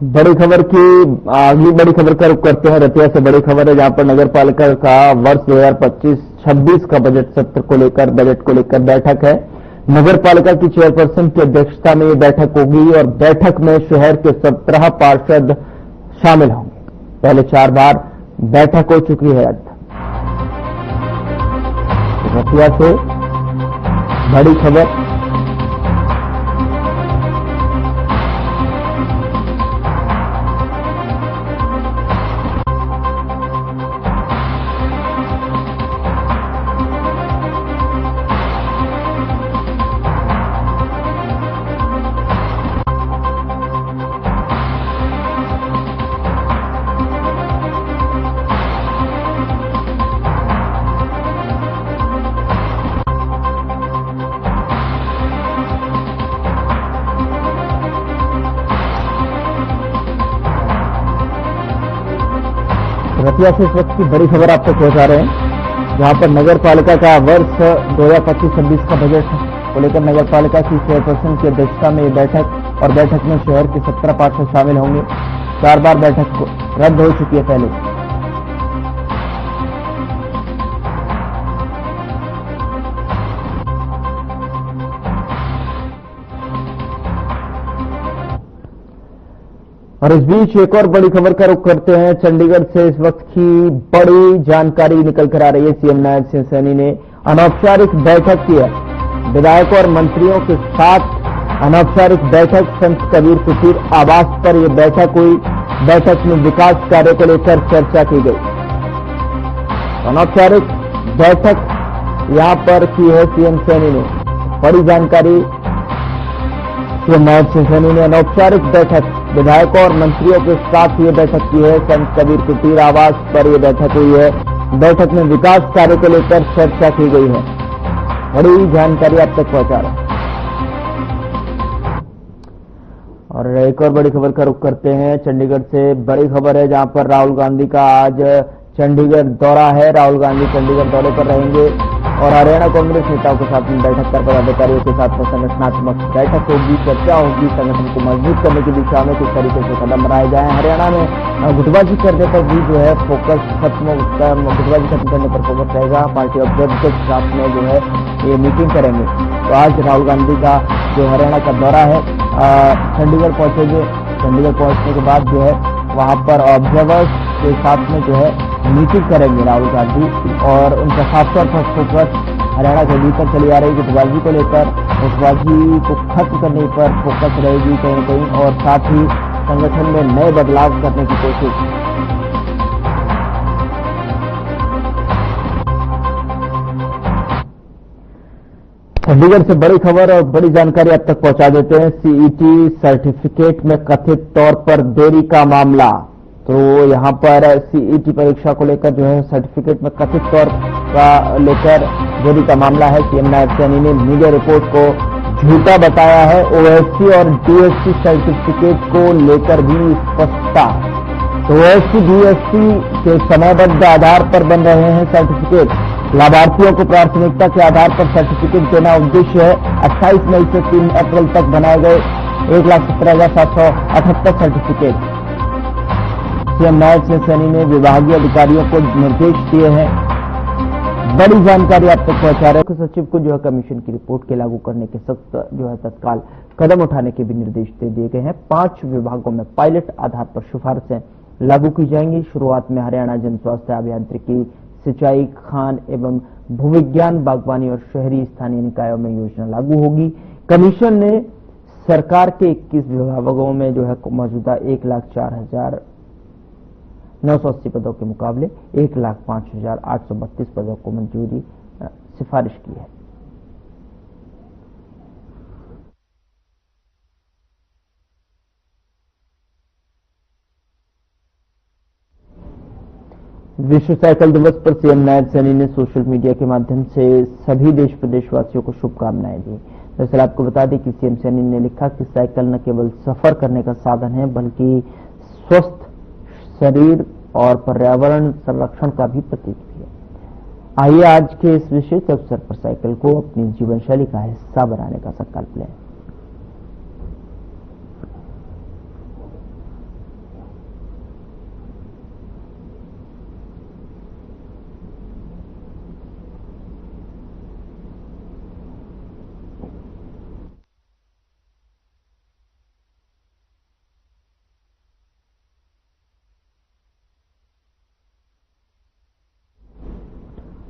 बड़ी खबर की अगली बड़ी खबर का रुख करते हैं। रतिया से बड़ी खबर है, जहां पर नगर पालिका का वर्ष 2025-26 का बजट सत्र को लेकर बैठक है। नगर पालिका की चेयरपर्सन की अध्यक्षता में ये बैठक होगी और बैठक में शहर के 17 पार्षद शामिल होंगे। पहले 4 बार बैठक हो चुकी है। रतिया से बड़ी खबर। रतिया से इस वक्त की बड़ी खबर आप तक पहुंचा रहे हैं, जहां पर नगर पालिका का वर्ष 2025-26 का बजट को लेकर नगर पालिका की चेयरपर्सन की अध्यक्षता में ये बैठक और बैठक में शहर के 17 पार्षद शामिल होंगे। 4 बार बैठक रद्द हो चुकी है पहले। और इस बीच एक और बड़ी खबर का रुख करते हैं। चंडीगढ़ से इस वक्त की बड़ी जानकारी निकल कर आ रही है। सीएम नायब सिंह सैनी ने अनौपचारिक बैठक की है। विधायकों और मंत्रियों के साथ अनौपचारिक बैठक संत कबीर कुटीर आवास पर यह बैठक हुई। बैठक में विकास कार्य को लेकर चर्चा की गई। अनौपचारिक बैठक यहां पर की है सीएम सैनी ने। बड़ी जानकारी, सीएम नायब सिंह सैनी ने अनौपचारिक बैठक विधायकों और मंत्रियों के साथ ये बैठक की है। संत कबीर कुटीर आवास पर यह बैठक हुई है। बैठक में विकास कार्य को लेकर चर्चा की गई है। बड़ी जानकारी आप तक पहुंचा रहे हैं। और एक और बड़ी खबर का रुख करते हैं। चंडीगढ़ से बड़ी खबर है, जहां पर राहुल गांधी का आज चंडीगढ़ दौरा है। राहुल गांधी चंडीगढ़ दौरे पर रहेंगे और हरियाणा कांग्रेस नेताओं के साथ बैठक कर पदाधिकारियों के साथ में संगठनात्मक बैठक होगी, चर्चा होगी। संगठन को मजबूत करने की दिशा में किस तरीके से कदम बढ़ाए जाए। हरियाणा में गुटबाजी करने पर भी जो है फोकस खत्म, गुटबाजी खत्म करने पर फोकस रहेगा। पार्टी ऑब्जर्वर के साथ में जो है ये मीटिंग करेंगे। तो आज राहुल गांधी का जो हरियाणा का दौरा है, चंडीगढ़ पहुंचेंगे। चंडीगढ़ पहुंचने के बाद जो है वहां पर ऑब्जर्वर्स के साथ में जो है मीटिंग करेंगे राहुल गांधी और उनका साफ तौर पर फोकस हरियाणा के भीतर चली आ रही गुटबाजी को लेकर, गुटबाजी को खत्म करने पर फोकस रहेगी कहीं न कहीं, और साथ ही संगठन में नए बदलाव करने की कोशिश। चंडीगढ़ से बड़ी खबर और बड़ी जानकारी अब तक पहुंचा देते हैं। सीईटी सर्टिफिकेट में कथित तौर पर देरी का मामला। तो यहां पर सीईटी परीक्षा को लेकर जो है सर्टिफिकेट में कथित तौर का लेकर देरी का मामला है। सीएम नायब सैनी ने मीडिया रिपोर्ट को झूठा बताया है। ओएससी और डीएससी सर्टिफिकेट को लेकर भी स्पष्टता। तो ओएससी डीएससी के समयबद्ध आधार पर बन रहे हैं सर्टिफिकेट। लाभार्थियों को प्राथमिकता के आधार पर सर्टिफिकेट देना उद्देश्य है। 28 मई से 3 अप्रैल तक बनाए गए 1,17,778 सर्टिफिकेट। सीएम नायब सिंह सैनी ने विभागीय अधिकारियों को निर्देश दिए हैं। बड़ी जानकारी आप तक पहुंचा रहे हैं। सचिव को जो है कमीशन की रिपोर्ट के लागू करने के सख्त जो है तत्काल कदम उठाने के भी निर्देश दे दिए गए हैं। 5 विभागों में पायलट आधार पर सिफारिशें लागू की जाएंगी। शुरुआत में हरियाणा जन स्वास्थ्य अभियांत्रिकी, सिंचाई, खान एवं भूविज्ञान, बागवानी और शहरी स्थानीय निकायों में योजना लागू होगी। कमीशन ने सरकार के 21 विभागों में जो है मौजूदा 1,04,980 पदों के मुकाबले 1,05,832 पदों को मंजूरी सिफारिश की है। विश्व साइकिल दिवस पर सीएम नायब सैनी ने सोशल मीडिया के माध्यम से सभी देश प्रदेशवासियों को शुभकामनाएं दी। दरअसल आपको बता दें कि सीएम सैनी ने लिखा कि साइकिल न केवल सफर करने का साधन है, बल्कि स्वस्थ शरीर और पर्यावरण संरक्षण का भी प्रतीक भी है। आइए आज के इस विशेष अवसर पर साइकिल को अपनी जीवन शैली का हिस्सा बनाने का संकल्प लें।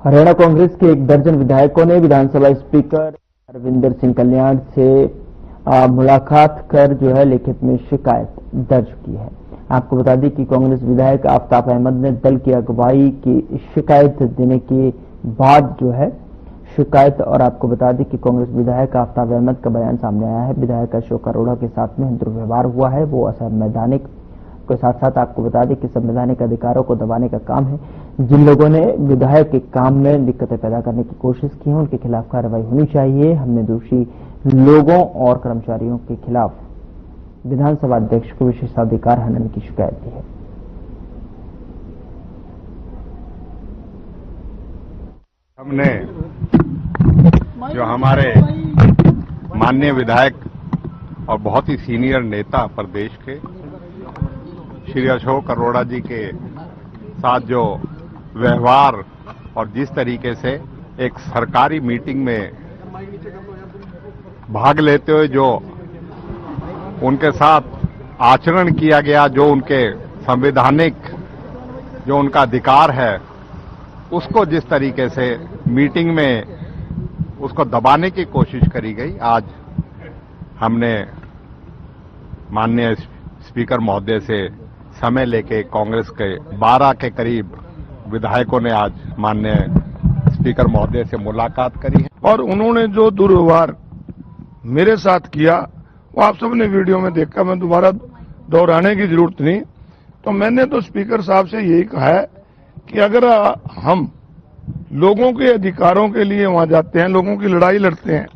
हरियाणा कांग्रेस के 1 दर्जन विधायकों ने विधानसभा स्पीकर अरविंदर सिंह कल्याण से मुलाकात कर जो है लिखित में शिकायत दर्ज की है। आपको बता दें कि कांग्रेस विधायक आफताब अहमद ने दल की अगुवाई की शिकायत देने के बाद जो है शिकायत, और आपको बता दें कि कांग्रेस विधायक आफताब अहमद का बयान सामने आया है। विधायक अशोक अरोड़ा के साथ में दुर्व्यवहार हुआ है, वो असंवैधानिक के साथ साथ आपको बता दें कि संवैधानिक अधिकारों को दबाने का काम है। जिन लोगों ने विधायक के काम में दिक्कतें पैदा करने की कोशिश की है उनके खिलाफ कार्रवाई होनी चाहिए। हमने दोषी लोगों और कर्मचारियों के खिलाफ विधानसभा अध्यक्ष को विशेषाधिकार हनन की शिकायत दी है। हमने जो हमारे माननीय विधायक और बहुत ही सीनियर नेता प्रदेश के श्री अशोक अरोड़ा जी के साथ जो व्यवहार और जिस तरीके से एक सरकारी मीटिंग में भाग लेते हुए जो उनके साथ आचरण किया गया, जो उनके संवैधानिक जो उनका अधिकार है उसको जिस तरीके से मीटिंग में उसको दबाने की कोशिश करी गई, आज हमने माननीय स्पीकर महोदय से समय लेके कांग्रेस के 12 के करीब विधायकों ने आज माननीय स्पीकर महोदय से मुलाकात करी है। और उन्होंने जो दुर्व्यवहार मेरे साथ किया वो आप सबने वीडियो में देखा, मैं दोबारा दोहराने की जरूरत नहीं। तो मैंने तो स्पीकर साहब से यही कहा है कि अगर हम लोगों के अधिकारों के लिए वहां जाते हैं, लोगों की लड़ाई लड़ते हैं,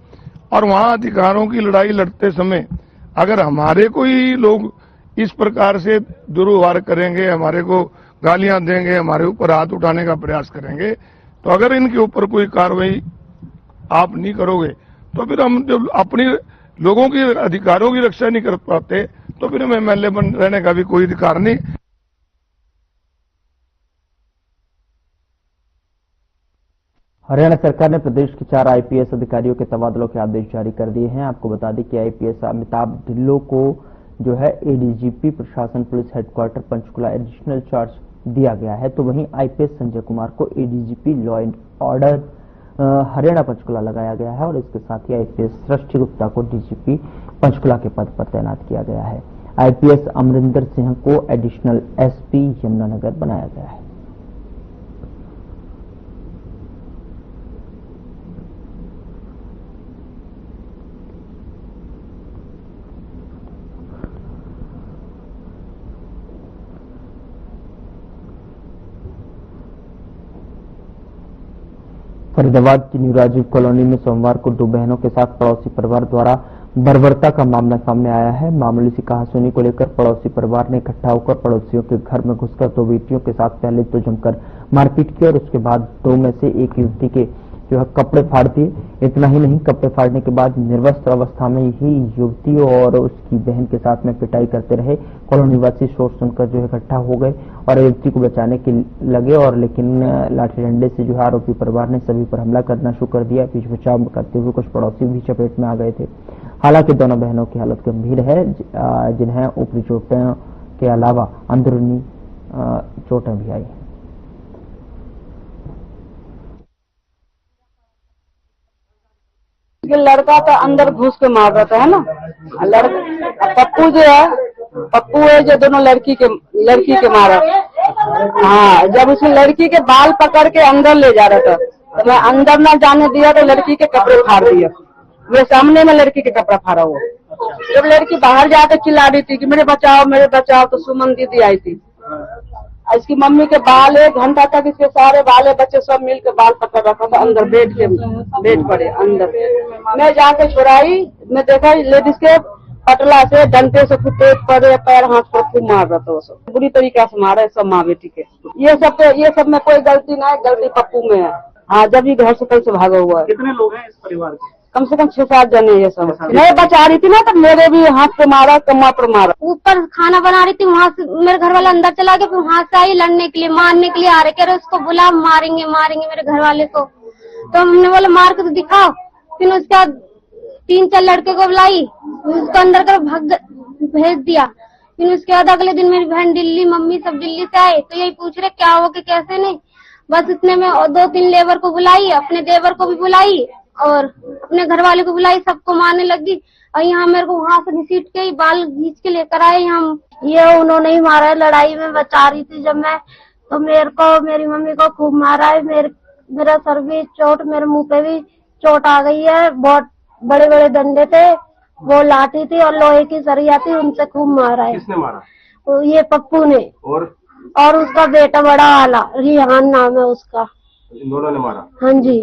और वहां अधिकारों की लड़ाई लड़ते समय अगर हमारे कोई लोग इस प्रकार से दुर्व्यवहार करेंगे, हमारे को गालियां देंगे, हमारे ऊपर हाथ उठाने का प्रयास करेंगे, तो अगर इनके ऊपर कोई कार्रवाई आप नहीं करोगे तो फिर हम जो अपनी लोगों की अधिकारों की रक्षा नहीं कर पाते तो फिर हमें एमएलए बन रहने का भी कोई अधिकार नहीं। हरियाणा सरकार ने प्रदेश के 4 आईपीएस अधिकारियों के तबादलों के आदेश जारी कर दिए हैं। आपको बता दें कि आईपीएस अमिताभ ढिल्लों को जो है एडीजीपी प्रशासन police headquarter Panchkula additional charge दिया गया है, तो वहीं आईपीएस संजय कुमार को ADGP law and order Haryana Panchkula लगाया गया है, और इसके साथ ही आईपीएस सृष्टि गुप्ता को डीजीपी पंचकुला के पद पर तैनात किया गया है। आईपीएस अमरिंदर सिंह को एडिशनल एसपी यमुनानगर बनाया गया है। फरीदाबाद की न्यू राजीव कॉलोनी में सोमवार को 2 बहनों के साथ पड़ोसी परिवार द्वारा बर्बरता का मामला सामने आया है। मामूली सी कहासुनी को लेकर पड़ोसी परिवार ने इकट्ठा होकर पड़ोसियों के घर में घुसकर 2 बेटियों के साथ पहले तो जमकर मारपीट की और उसके बाद 2 में से एक युवती के जो है कपड़े फाड़ दिए। इतना ही नहीं, कपड़े फाड़ने के बाद निर्वस्त्र अवस्था में ही युवती और उसकी बहन के साथ में पिटाई करते रहे। कॉलोनी निवासी शोर सुनकर जो है इकट्ठा हो गए और युवती को बचाने के लगे, और लेकिन लाठी डंडे से जो है आरोपी परिवार ने सभी पर हमला करना शुरू कर दिया। बीच बचाव करते हुए कुछ पड़ोसी भी चपेट में आ गए थे। हालांकि दोनों बहनों की हालत गंभीर है, जिन्हें ऊपरी चोटों के अलावा अंदरूनी चोटें भी आई। लड़का तो अंदर घुस के मार रहा था, है ना। लड़का पप्पू जो है, पप्पू है जो दोनों लड़की के मारा। हाँ, जब उसने लड़की के बाल पकड़ के अंदर ले जा रहा था तो मैं अंदर ना जाने दिया तो लड़की के कपड़े फाड़ दिया। मेरे सामने में लड़की के कपड़ा फाड़ा हुआ। जब लड़की बाहर जाकर चिल्ला रही थी कि मेरे बचाओ, तो सुमन दीदी आई थी। इसकी मम्मी के बाल 1 घंटा तक इसके सारे बाले बच्चे सब मिलकर बाल पकड़ रखा था अंदर बेड पड़े अंदर। मैं जाके छुड़ाई, मैं देखा लेडीज के पटला से डंडे से खूब पेट पर पैर हाथ पर खूब मार रहा था। वो सब बुरी तरीके से मारा है सब माँ बेटी के। ये सब में कोई गलती ना है, गलती पप्पू में है। हाँ, जब ये घर से कल से भागा हुआ है। कितने लोग हैं इस परिवार के? कम से कम 6-7 जने ये सब। मैं बचा रही थी ना, तब मेरे भी हाथ पे मारा, कमर पर मारा। ऊपर खाना बना रही थी, वहाँ से मेरे घर वाला अंदर चला गया, फिर वहाँ से आई लड़ने के लिए, मारने के लिए आ रहे, कह रहे उसको बुला, मारेंगे मेरे घर वाले को। तो हमने बोला मार के तो दिखाओ। फिर उसके बाद 3-4 लड़के को बुलाई, उसको अंदर कर भेज दिया। फिर उसके बाद अगले दिन मेरी बहन दिल्ली, मम्मी सब दिल्ली से आए, तो यही पूछ रहे क्या हो कि कैसे नहीं। बस इतने में और 2-3 लेबर को बुलाई, अपने देवर को भी बुलाई और अपने घर वाले को बुलाई, सबको मारने लगी। और यहाँ मेरे को वहां से घसीट के बाल खींच के लेकर आए यहाँ। ये उन्होंने ही मारा है, लड़ाई में बचा रही थी जब मैं, तो मेरे को मेरी मम्मी को खूब मारा है। मेरा सर भी चोट, मेरे मुंह पे भी चोट आ गई है। बहुत बड़े बड़े डंडे थे, वो लाठी थी और लोहे की सरिया थी, उनसे खूब मारा है। किसने मारा? तो ये पप्पू ने और उसका बेटा बड़ा वाला रिहान नाम है उसका। इन दोनों ने मारा? हाँ जी।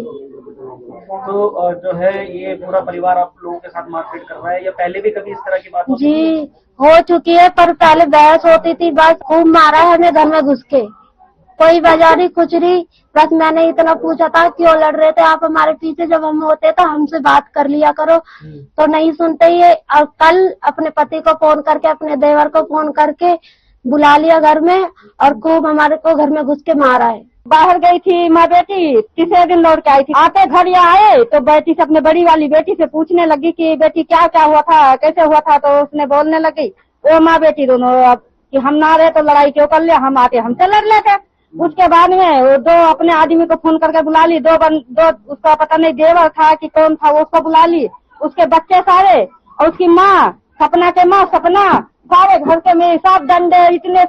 तो जो है ये पूरा परिवार आप लोगों के साथ मारपीट कर रहा है, या पहले भी कभी इस तरह की बात होती थी? जी हो चुकी है, पर पहले बहस होती थी, बस खूब मारा है हमें घर में घुस के, कोई वजह नहीं कुछ नहीं। बस मैंने इतना पूछा था क्यों लड़ रहे थे आप हमारे पीछे, जब हम होते तो हमसे बात कर लिया करो, तो नहीं सुनते ये। और कल अपने पति को फोन करके, अपने देवर को फोन करके बुला लिया घर में और खूब हमारे को घर में घुस के मारा है। बाहर गई थी माँ बेटी, तीसरे दिन लौट के आई थी। आते घर यहाँ आए तो बेटी से, अपने बड़ी वाली बेटी से पूछने लगी कि बेटी क्या क्या हुआ था, कैसे हुआ था, तो उसने बोलने लगी वो माँ बेटी दोनों कि हम ना रहे तो लड़ाई क्यों कर लिया, हम आते हमसे लड़ लेते। उसके बाद में वो 2 अपने आदमी को फोन करके बुला ली, 2 उसका पता नहीं देवर था कि कौन था, वो उसको बुला ली, उसके बच्चे सारे और उसकी माँ, सपना के माँ सपना, सारे घर के में सब डंडे, इतने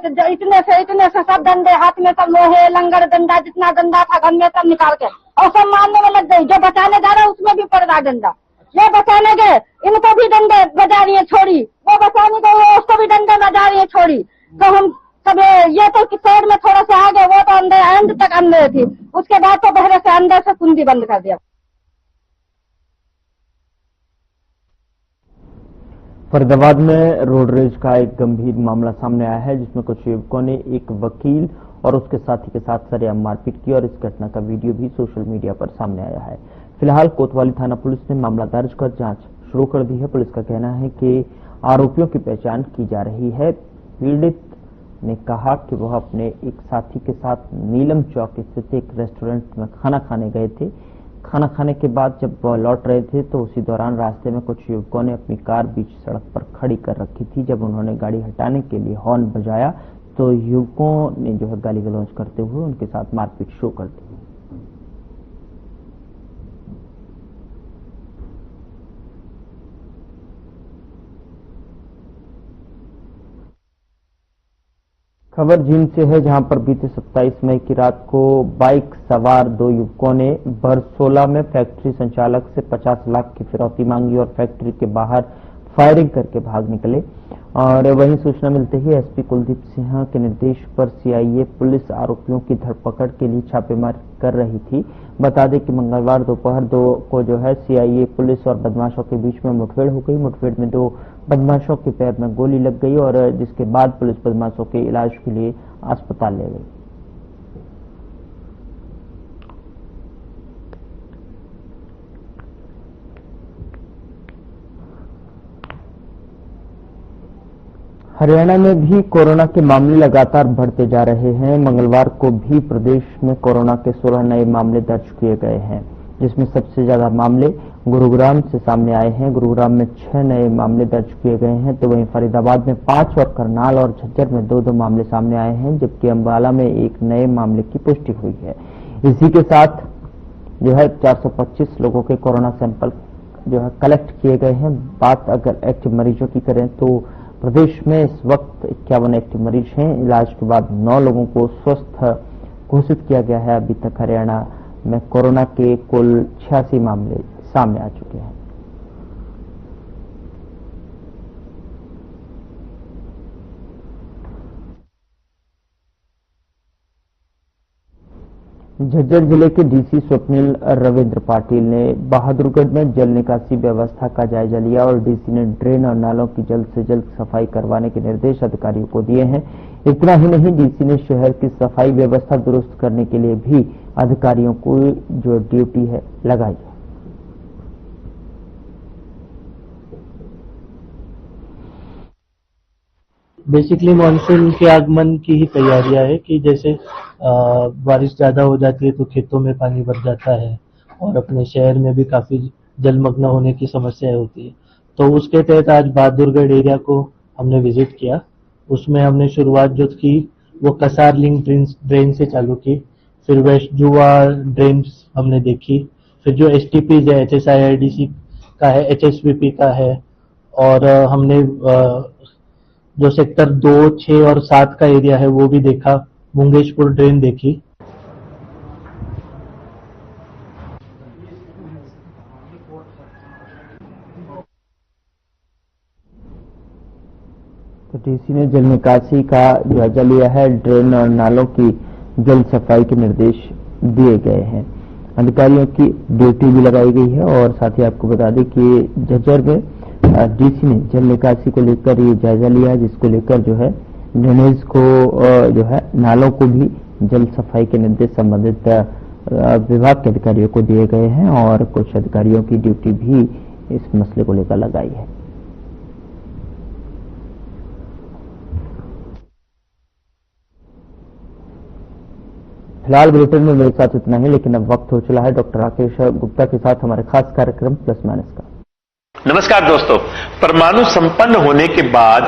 से सब डंडे हाथ में, सब लोहे लंगर डंडा, जितना डंडा था घर में सब निकाल के और सब मारने में लग गई। जो बचाने जा रहा उसमें भी पड़ रहा डंडा, ये बचाने गए इनको भी डंडे बजा रही है छोड़ी, वो बचाने गए उसको भी डंडे बजा रही है छोड़ी। तो हम सब ये तो साइड में थोड़ा सा आगे, वो तो अंदर अंत तक अंदर थी, उसके बाद तो बहरे से अंदर से कुंडी बंद कर दिया। फरीदाबाद में रोड रेज का एक गंभीर मामला सामने आया है, जिसमें कुछ युवकों ने एक वकील और उसके साथी के साथ सरेआम मारपीट की और इस घटना का वीडियो भी सोशल मीडिया पर सामने आया है। फिलहाल कोतवाली थाना पुलिस ने मामला दर्ज कर जांच शुरू कर दी है। पुलिस का कहना है कि आरोपियों की पहचान की जा रही है। पीड़ित ने कहा कि वह अपने एक साथी के साथ नीलम चौक स्थित एक रेस्टोरेंट में खाना खाने गए थे। खाना खाने के बाद जब वह लौट रहे थे तो उसी दौरान रास्ते में कुछ युवकों ने अपनी कार बीच सड़क पर खड़ी कर रखी थी। जब उन्होंने गाड़ी हटाने के लिए हॉर्न बजाया तो युवकों ने जो है गाली गलौज करते हुए उनके साथ मारपीट शुरू कर दी। खबर जींद से है, जहां पर बीते 27 मई की रात को बाइक सवार 2 युवकों ने बरसोला में फैक्ट्री संचालक से 50 लाख की फिरौती मांगी और फैक्ट्री के बाहर फायरिंग करके भाग निकले। और वहीं सूचना मिलते ही एसपी कुलदीप सिन्हा के निर्देश पर सीआईए पुलिस आरोपियों की धरपकड़ के लिए छापेमारी कर रही थी। बता दें कि मंगलवार दोपहर 2 को जो है सीआईए पुलिस और बदमाशों के बीच में मुठभेड़ हो गई। मुठभेड़ में 2 बदमाशों के पैर में गोली लग गई और जिसके बाद पुलिस बदमाशों के इलाज के लिए अस्पताल ले गई। हरियाणा में भी कोरोना के मामले लगातार बढ़ते जा रहे हैं। मंगलवार को भी प्रदेश में कोरोना के 16 नए मामले दर्ज किए गए हैं, जिसमें सबसे ज्यादा मामले गुरुग्राम से सामने आए हैं। गुरुग्राम में 6 नए मामले दर्ज किए गए हैं, तो वहीं फरीदाबाद में 5 और करनाल और झज्जर में 2-2 मामले सामने आए हैं, जबकि अंबाला में 1 नए मामले की पुष्टि हुई है। इसी के साथ जो है 425 लोगों के कोरोना सैंपल जो है कलेक्ट किए गए हैं। बात अगर एक्टिव मरीजों की करें तो प्रदेश में इस वक्त 51 एक्टिव मरीज हैं। इलाज के बाद 9 लोगों को स्वस्थ घोषित किया गया है। अभी तक हरियाणा में कोरोना के कुल 86 मामले सामने आ चुके हैं। झज्जर जिले के डीसी स्वप्निल रविंद्र पाटिल ने बहादुरगढ़ में जल निकासी व्यवस्था का जायजा लिया और डीसी ने ड्रेन और नालों की जल्द से जल्द सफाई करवाने के निर्देश अधिकारियों को दिए हैं। इतना ही नहीं, डीसी ने शहर की सफाई व्यवस्था दुरुस्त करने के लिए भी अधिकारियों को जो ड्यूटी है लगाई है। बेसिकली मानसून के आगमन की ही तैयारियां है कि जैसे बारिश ज्यादा हो जाती है तो खेतों में पानी भर जाता है और अपने शहर में भी काफी जलमग्न होने की समस्या होती है। तो उसके तहत आज बहादुरगढ़ एरिया को हमने विजिट किया। उसमें हमने शुरुआत जो की वो कसार लिंक ड्रेन से चालू की। फिर वेस्ट जुआ ड्रेन्स हमने देखी, फिर जो STPs है HSIRDC का है, HSVP का है, और हमने जो सेक्टर 2, 6 और 7 का एरिया है वो भी देखा, मुंगेशपुर ड्रेन देखी। तो डीसी ने जल निकासी का जायजा लिया है, ड्रेन और नालों की जल्द सफाई के निर्देश दिए गए हैं। अधिकारियों की ड्यूटी भी लगाई गई है और साथ ही आपको बता दें कि झज्जर में डीसी ने जल निकासी को लेकर ये जायजा लिया, जिसको लेकर जो है ड्रेनेज को जो है नालों को भी जल सफाई के निर्देश संबंधित विभाग के अधिकारियों को दिए गए हैं और कुछ अधिकारियों की ड्यूटी भी इस मसले को लेकर लगाई है। फिलहाल बुलेटिन में मेरे साथ इतना ही, लेकिन अब वक्त हो चला है डॉक्टर राकेश गुप्ता के साथ हमारे खास कार्यक्रम प्लस माइनस का। नमस्कार दोस्तों, परमाणु संपन्न होने के बाद